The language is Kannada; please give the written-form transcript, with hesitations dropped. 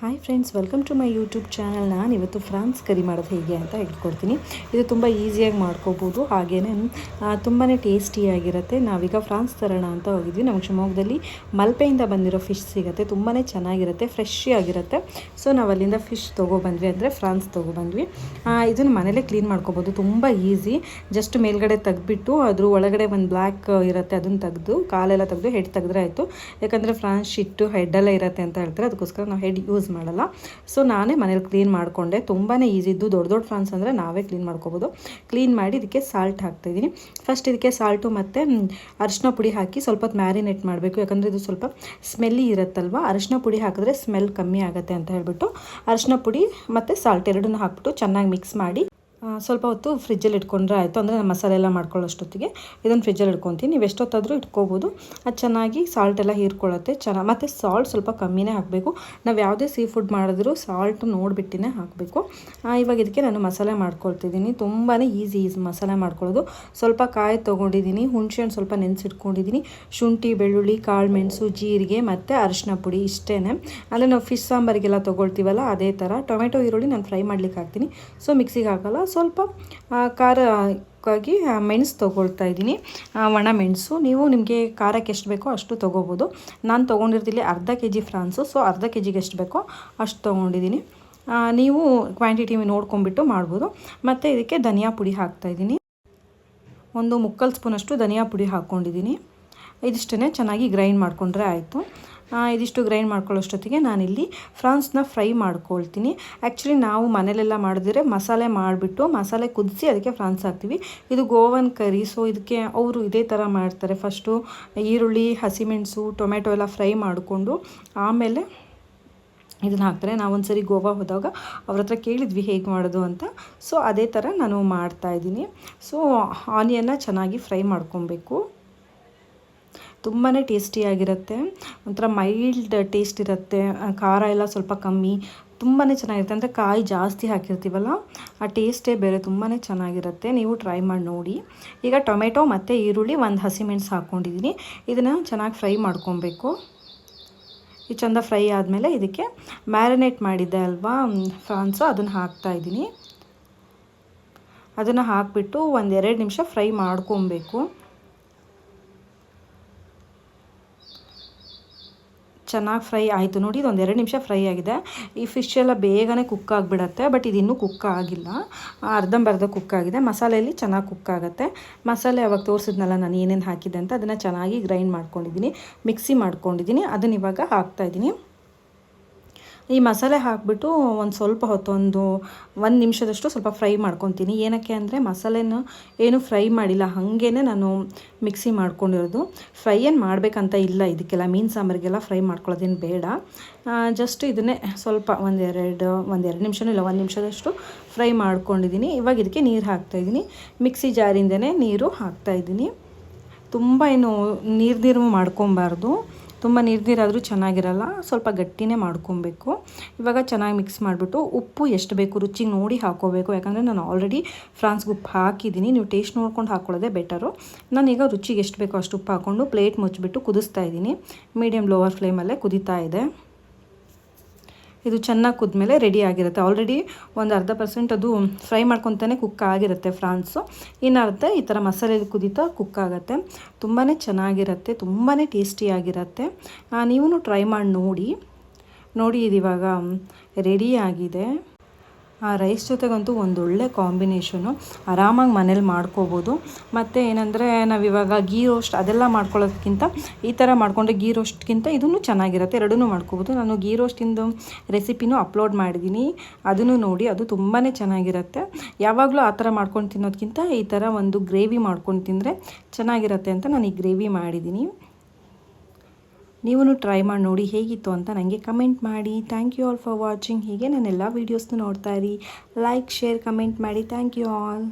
Hi friends, welcome to my YouTube channel. ನಾನು ಇವತ್ತು ಫ್ರಾನ್ಸ್ ಕರಿ ಮಾಡೋದು ಹೇಗೆ ಅಂತ ಹೇಳ್ಕೊಡ್ತೀನಿ. ಇದು ತುಂಬ ಈಸಿಯಾಗಿ ಮಾಡ್ಕೋಬೋದು, ಹಾಗೆಯೇ ತುಂಬಾ ಟೇಸ್ಟಿಯಾಗಿರುತ್ತೆ. ನಾವೀಗ ಫ್ರಾನ್ಸ್ ತರೋಣ ಅಂತ ಹೋಗಿದ್ವಿ. ನಮಗೆ ಶಿವಮೊಗ್ಗದಲ್ಲಿ ಮಲ್ಪೆಯಿಂದ ಬಂದಿರೋ ಫಿಶ್ ಸಿಗುತ್ತೆ, ತುಂಬಾ ಚೆನ್ನಾಗಿರುತ್ತೆ, ಫ್ರೆಶ್ ಆಗಿರುತ್ತೆ. ಸೊ ನಾವು ಅಲ್ಲಿಂದ ಫಿಶ್ ತೊಗೊಬಂದ್ವಿ, ಅಂದರೆ ಫ್ರಾನ್ಸ್ ತೊಗೊಬಂದ್ವಿ. ಇದನ್ನು ಮನೇಲೇ ಕ್ಲೀನ್ ಮಾಡ್ಕೋಬೋದು, ತುಂಬ ಈಸಿ. ಜಸ್ಟ್ ಮೇಲ್ಗಡೆ ತೆಗೆದ್ಬಿಟ್ಟು ಅದ್ರ ಒಳಗಡೆ ಒಂದು ಬ್ಲ್ಯಾಕ್ ಇರುತ್ತೆ, ಅದನ್ನು ತೆಗೆದು ಕಾಲೆಲ್ಲ ತೆಗೆದು ಹೆಡ್ ತೆಗೆದ್ರೆ ಆಯಿತು. ಯಾಕಂದರೆ ಫ್ರಾನ್ಸ್ ಶಿಟ್ಟು ಹೆಡ್ಡೆಲ್ಲ ಇರುತ್ತೆ ಅಂತ ಹೇಳ್ತಾರೆ, ಅದಕ್ಕೋಸ್ಕರ ನಾವು ಹೆಡ್ ಯೂಸ್ ಮಾಡಲ್ಲ. ಸೊ ನಾನೇ ಮನೇಲಿ ಕ್ಲೀನ್ ಮಾಡಿಕೊಂಡೆ, ತುಂಬಾ ಈಸಿ ಇದ್ದು. ದೊಡ್ಡ ದೊಡ್ಡ ಫ್ರಾನ್ಸ್ ಅಂದರೆ ನಾವೇ ಕ್ಲೀನ್ ಮಾಡ್ಕೋಬೋದು. ಕ್ಲೀನ್ ಮಾಡಿ ಇದಕ್ಕೆ ಸಾಲ್ಟ್ ಹಾಕ್ತಾಯಿದ್ದೀನಿ. ಫಸ್ಟ್ ಇದಕ್ಕೆ ಸಾಲ್ಟು ಮತ್ತು ಅರಿಶಿನ ಪುಡಿ ಹಾಕಿ ಸ್ವಲ್ಪ ಹೊತ್ತು ಮ್ಯಾರಿನೇಟ್ ಮಾಡಬೇಕು, ಯಾಕಂದರೆ ಇದು ಸ್ವಲ್ಪ ಸ್ಮೆಲ್ಲಿ ಇರುತ್ತಲ್ವ. ಅರಿಶಿನ ಪುಡಿ ಹಾಕಿದ್ರೆ ಸ್ಮೆಲ್ ಕಮ್ಮಿ ಆಗುತ್ತೆ ಅಂತ ಹೇಳ್ಬಿಟ್ಟು ಅರಿಶಿನ ಪುಡಿ ಮತ್ತು ಸಾಲ್ಟ್ ಎರಡನ್ನೂ ಹಾಕ್ಬಿಟ್ಟು ಚೆನ್ನಾಗಿ ಮಿಕ್ಸ್ ಮಾಡಿ ಸ್ವಲ್ಪ ಹೊತ್ತು ಫ್ರಿಜ್ಜಲ್ಲಿ ಇಟ್ಕೊಂಡ್ರೆ ಆಯಿತು. ಅಂದರೆ ನಾನು ಮಸಾಲೆ ಎಲ್ಲ ಮಾಡ್ಕೊಳ್ಳೋಷ್ಟೊತ್ತಿಗೆ ಇದನ್ನು ಫ್ರಿಜ್ಜಲ್ಲಿ ಇಟ್ಕೊತೀನಿ. ನೀವು ಎಷ್ಟೊತ್ತಾದರೂ ಇಟ್ಕೋಬೋದು. ಅದು ಚೆನ್ನಾಗಿ ಸಾಲ್ಟ್ ಎಲ್ಲ ಹೀರ್ಕೊಳ್ಳುತ್ತೆ ಚೆನ್ನಾಗಿ. ಮತ್ತು ಸಾಲ್ಟ್ ಸ್ವಲ್ಪ ಕಮ್ಮಿನೇ ಹಾಕಬೇಕು. ನಾವು ಯಾವುದೇ ಸೀ ಫುಡ್ ಮಾಡಿದ್ರೂ ಸಾಲ್ಟ್ ನೋಡಿಬಿಟ್ಟಿನೇ ಹಾಕಬೇಕು. ಇವಾಗ ಇದಕ್ಕೆ ನಾನು ಮಸಾಲೆ ಮಾಡ್ಕೊಳ್ತಿದ್ದೀನಿ. ತುಂಬಾ ಈಸಿ ಮಸಾಲೆ ಮಾಡ್ಕೊಳ್ಳೋದು. ಸ್ವಲ್ಪ ಕಾಯಿ ತೊಗೊಂಡಿದ್ದೀನಿ, ಹುಣಸೆಹಣ್ಣು ಸ್ವಲ್ಪ ನೆನೆಸಿಟ್ಕೊಂಡಿದ್ದೀನಿ, ಶುಂಠಿ, ಬೆಳ್ಳುಳ್ಳಿ, ಕಾಳು ಮೆಣಸು, ಜೀರಿಗೆ ಮತ್ತು ಅರಿಶಿನ ಪುಡಿ, ಇಷ್ಟೇ. ಅಂದರೆ ನಾವು ಫಿಶ್ ಸಾಂಬಾರಿಗೆಲ್ಲ ತೊಗೊಳ್ತೀವಲ್ಲ ಅದೇ ಥರ. ಟೊಮೆಟೊ, ಈರುಳ್ಳಿ ನಾನು ಫ್ರೈ ಮಾಡ್ಲಿಕ್ಕೆ ಹಾಕ್ತೀನಿ, ಸೊ ಮಿಕ್ಸಿಗೆ ಹಾಕಲ್ಲ. ಸ್ವಲ್ಪ ಖಾರಕ್ಕಾಗಿ ಮೆಣಸು ತೊಗೊಳ್ತಾ ಇದ್ದೀನಿ, ಒಣ ಮೆಣಸು. ನೀವು ನಿಮಗೆ ಖಾರಕ್ಕೆ ಎಷ್ಟು ಬೇಕೋ ಅಷ್ಟು ತೊಗೋಬೋದು. ನಾನು ತೊಗೊಂಡಿರ್ತೀನಿ ಅರ್ಧ kg ಫ್ರಾನ್ಸು, ಸೊ ಅರ್ಧ kgಗೆ ಎಷ್ಟು ಬೇಕೋ ಅಷ್ಟು ತೊಗೊಂಡಿದ್ದೀನಿ. ನೀವು ಕ್ವಾಂಟಿಟಿ ನೋಡ್ಕೊಂಬಿಟ್ಟು ಮಾಡ್ಬೋದು. ಮತ್ತು ಇದಕ್ಕೆ ಧನಿಯಾ ಪುಡಿ ಹಾಕ್ತಾಯಿದ್ದೀನಿ, ಒಂದು 3/4 ಸ್ಪೂನಷ್ಟು ಧನಿಯಾ ಪುಡಿ ಹಾಕ್ಕೊಂಡಿದ್ದೀನಿ. ಇದಿಷ್ಟೇ ಚೆನ್ನಾಗಿ ಗ್ರೈಂಡ್ ಮಾಡಿಕೊಂಡ್ರೆ ಆಯಿತು. ಇದಿಷ್ಟು ಗ್ರೈಂಡ್ ಮಾಡ್ಕೊಳ್ಳೋಷ್ಟೊತ್ತಿಗೆ ನಾನಿಲ್ಲಿ ಫ್ರಾನ್ಸ್ನ ಫ್ರೈ ಮಾಡ್ಕೊಳ್ತೀನಿ. ಆ್ಯಕ್ಚುಲಿ ನಾವು ಮನೇಲೆಲ್ಲ ಮಾಡಿದ್ರೆ ಮಸಾಲೆ ಮಾಡಿಬಿಟ್ಟು ಮಸಾಲೆ ಕುದಿಸಿ ಅದಕ್ಕೆ ಫ್ರಾನ್ಸ್ ಹಾಕ್ತೀವಿ. ಇದು ಗೋವನ್ ಕರಿ, ಸೊ ಇದಕ್ಕೆ ಅವರು ಇದೇ ಥರ ಮಾಡ್ತಾರೆ. ಫಸ್ಟು ಈರುಳ್ಳಿ, ಹಸಿಮೆಣಸು, ಟೊಮೆಟೊ ಎಲ್ಲ ಫ್ರೈ ಮಾಡಿಕೊಂಡು ಆಮೇಲೆ ಇದನ್ನು ಹಾಕ್ತಾರೆ. ನಾವೊಂದು ಸರಿ ಗೋವಾ ಹೋದಾಗ ಅವ್ರ ಹತ್ರ ಕೇಳಿದ್ವಿ ಹೇಗೆ ಮಾಡೋದು ಅಂತ, ಸೊ ಅದೇ ಥರ ನಾನು ಮಾಡ್ತಾಯಿದ್ದೀನಿ. ಸೊ ಆನಿಯನ್ನ ಚೆನ್ನಾಗಿ ಫ್ರೈ ಮಾಡ್ಕೊಬೇಕು. ತುಂಬಾ ಟೇಸ್ಟಿಯಾಗಿರುತ್ತೆ, ಒಂಥರ ಮೈಲ್ಡ್ ಟೇಸ್ಟ್ ಇರುತ್ತೆ. ಖಾರ ಎಲ್ಲ ಸ್ವಲ್ಪ ಕಮ್ಮಿ, ತುಂಬಾ ಚೆನ್ನಾಗಿರುತ್ತೆ. ಅಂದರೆ ಕಾಯಿ ಜಾಸ್ತಿ ಹಾಕಿರ್ತೀವಲ್ಲ, ಆ ಟೇಸ್ಟೇ ಬೇರೆ, ತುಂಬಾ ಚೆನ್ನಾಗಿರುತ್ತೆ. ನೀವು ಟ್ರೈ ಮಾಡಿ ನೋಡಿ. ಈಗ ಟೊಮೆಟೊ ಮತ್ತು ಈರುಳ್ಳಿ, ಒಂದು ಹಸಿಮೆಣಸು ಹಾಕ್ಕೊಂಡಿದ್ದೀನಿ. ಇದನ್ನು ಚೆನ್ನಾಗಿ ಫ್ರೈ ಮಾಡ್ಕೊಬೇಕು. ಈ ಚೆಂದ ಫ್ರೈ ಆದಮೇಲೆ ಇದಕ್ಕೆ ಮ್ಯಾರಿನೇಟ್ ಮಾಡಿದ್ದೆ ಅಲ್ವಾ ಫ್ರಾನ್ಸು, ಅದನ್ನು ಹಾಕ್ತಾಯಿದ್ದೀನಿ. ಅದನ್ನು ಹಾಕಿಬಿಟ್ಟು 1-2 ನಿಮಿಷ ಫ್ರೈ ಮಾಡ್ಕೊಬೇಕು. ಚೆನ್ನಾಗಿ ಫ್ರೈ ಆಯಿತು ನೋಡಿ, ಇದು 1-2 ನಿಮಿಷ ಫ್ರೈ ಆಗಿದೆ. ಈ ಫಿಶ್ ಎಲ್ಲ ಬೇಗನೆ ಕುಕ್ ಆಗಿಬಿಡತ್ತೆ, ಬಟ್ ಇದು ಇನ್ನೂ ಕುಕ್ ಆಗಿಲ್ಲ, ಅರ್ಧಂಬರ್ಧ ಕುಕ್ ಆಗಿದೆ. ಮಸಾಲೆಯಲ್ಲಿ ಚೆನ್ನಾಗಿ ಕುಕ್ ಆಗುತ್ತೆ. ಮಸಾಲೆ ಅವಾಗ ತೋರಿಸಿದ್ನಲ್ಲ ನಾನು ಏನೇನು ಹಾಕಿದ್ದೆ ಅಂತ, ಅದನ್ನು ಚೆನ್ನಾಗಿ ಗ್ರೈಂಡ್ ಮಾಡ್ಕೊಂಡಿದ್ದೀನಿ, ಮಿಕ್ಸಿ ಮಾಡ್ಕೊಂಡಿದ್ದೀನಿ. ಅದನ್ನು ಇವಾಗ ಹಾಕ್ತಾಯಿದ್ದೀನಿ. ಈ ಮಸಾಲೆ ಹಾಕಿಬಿಟ್ಟು ಒಂದು ಸ್ವಲ್ಪ ಹೊತ್ತು, ಒಂದು ನಿಮಿಷದಷ್ಟು ಸ್ವಲ್ಪ ಫ್ರೈ ಮಾಡ್ಕೊತೀನಿ. ಏನಕ್ಕೆ ಅಂದರೆ ಮಸಾಲೆನ ಏನು ಫ್ರೈ ಮಾಡಿಲ್ಲ, ಹಾಗೇ ನಾನು ಮಿಕ್ಸಿ ಮಾಡ್ಕೊಂಡಿರೋದು. ಫ್ರೈ ಏನು ಮಾಡಬೇಕಂತ ಇಲ್ಲ ಇದಕ್ಕೆಲ್ಲ, ಮೀನು ಸಾಂಬಾರಿಗೆಲ್ಲ ಫ್ರೈ ಮಾಡ್ಕೊಳ್ಳೋದೇನು ಬೇಡ. ಜಸ್ಟ್ ಇದನ್ನೇ ಸ್ವಲ್ಪ ಒಂದೆರಡು ನಿಮಿಷನೂ ಇಲ್ಲ, 1 ನಿಮಿಷದಷ್ಟು ಫ್ರೈ ಮಾಡ್ಕೊಂಡಿದ್ದೀನಿ. ಇವಾಗ ಇದಕ್ಕೆ ನೀರು ಹಾಕ್ತಾಯಿದ್ದೀನಿ, ಮಿಕ್ಸಿ ಜಾರಿಂದನೇ ನೀರು ಹಾಕ್ತಾಯಿದ್ದೀನಿ. ತುಂಬ ಏನು ನೀರು ಮಾಡ್ಕೊಬಾರ್ದು, ತುಂಬ ನೀರಾದರೂ ಚೆನ್ನಾಗಿರಲ್ಲ, ಸ್ವಲ್ಪ ಗಟ್ಟಿನೇ ಮಾಡ್ಕೊಬೇಕು. ಇವಾಗ ಚೆನ್ನಾಗಿ ಮಿಕ್ಸ್ ಮಾಡಿಬಿಟ್ಟು ಉಪ್ಪು ಎಷ್ಟು ಬೇಕು ರುಚಿಗೆ ನೋಡಿ ಹಾಕ್ಕೋಬೇಕು. ಯಾಕಂದರೆ ನಾನು ಆಲ್ರೆಡಿ ಫ್ರಾನ್ಸ್ಗೆ ಉಪ್ಪು ಹಾಕಿದ್ದೀನಿ, ನೀವು ಟೇಸ್ಟ್ ನೋಡ್ಕೊಂಡು ಹಾಕ್ಕೊಳ್ಳೋದೇ ಬೆಟರು. ನಾನೀಗ ರುಚಿಗೆ ಎಷ್ಟು ಬೇಕೋ ಅಷ್ಟು ಉಪ್ಪು ಹಾಕ್ಕೊಂಡು ಪ್ಲೇಟ್ ಮುಚ್ಚಿಬಿಟ್ಟು ಕುದಿಸ್ತಾ ಇದ್ದೀನಿ. ಮೀಡಿಯಮ್ ಲೋವರ್ ಫ್ಲೇಮಲ್ಲೇ ಕುದೀತಾ ಇದೆ. ಇದು ಚೆನ್ನಾಗಿ ಕುದ್ಮೇಲೆ ರೆಡಿ ಆಗಿರುತ್ತೆ. ಆಲ್ರೆಡಿ ಒಂದು 1/2% ಅದು ಫ್ರೈ ಮಾಡ್ಕೊತಾನೆ ಕುಕ್ ಆಗಿರುತ್ತೆ ಫ್ರಾನ್ಸು. ಇನ್ನು ಅರ್ಧ ಈ ಥರ ಮಸಾಲೆಯಲ್ಲಿ ಕುದೀತಾ ಕುಕ್ ಆಗುತ್ತೆ. ತುಂಬಾ ಚೆನ್ನಾಗಿರುತ್ತೆ, ತುಂಬಾ ಟೇಸ್ಟಿಯಾಗಿರುತ್ತೆ. ನೀವೂ ಟ್ರೈ ಮಾಡಿ ನೋಡಿ. ಇದು ಇವಾಗ ರೆಡಿ ಆಗಿದೆ. ರೈಸ್ ಜೊತೆಗಂತೂ ಒಂದೊಳ್ಳೆ ಕಾಂಬಿನೇಷನು, ಆರಾಮಾಗಿ ಮನೇಲಿ ಮಾಡ್ಕೋಬೋದು. ಮತ್ತು ಏನಂದರೆ ನಾವಿವಾಗ ಗೀ ರೋಸ್ಟ್ ಅದೆಲ್ಲ ಮಾಡ್ಕೊಳ್ಳೋದಕ್ಕಿಂತ ಈ ಥರ ಮಾಡಿಕೊಂಡ್ರೆ ಗೀ ರೋಸ್ಟ್ಗಿಂತ ಇದನ್ನು ಚೆನ್ನಾಗಿರುತ್ತೆ. ಎರಡನ್ನೂ ಮಾಡ್ಕೋಬೋದು. ನಾನು ಗೀ ರೋಸ್ಟಿಂದು ರೆಸಿಪಿನೂ ಅಪ್ಲೋಡ್ ಮಾಡಿದ್ದೀನಿ, ಅದನ್ನು ನೋಡಿ. ಅದು ತುಂಬಾ ಚೆನ್ನಾಗಿರುತ್ತೆ. ಯಾವಾಗಲೂ ಆ ಥರ ಮಾಡ್ಕೊಂಡು ತಿನ್ನೋದಕ್ಕಿಂತ ಈ ಥರ ಒಂದು ಗ್ರೇವಿ ಮಾಡ್ಕೊಂಡು ತಿಂದರೆ ಚೆನ್ನಾಗಿರುತ್ತೆ ಅಂತ ನಾನು ಈ ಗ್ರೇವಿ ಮಾಡಿದ್ದೀನಿ. ನೀವು ಟ್ರೈ ಮಾಡಿ ನೋಡಿ ಹೇಗಿತ್ತು ಅಂತ ನನಗೆ ಕಮೆಂಟ್ ಮಾಡಿ. Thank you all for watching. ಹೀಗೆ ನಾನು ಎಲ್ಲ ವೀಡಿಯೋಸ್ನೂ ನೋಡ್ತಾ ಇರಿ. ಲೈಕ್, ಶೇರ್, ಕಮೆಂಟ್ ಮಾಡಿ. Thank you all.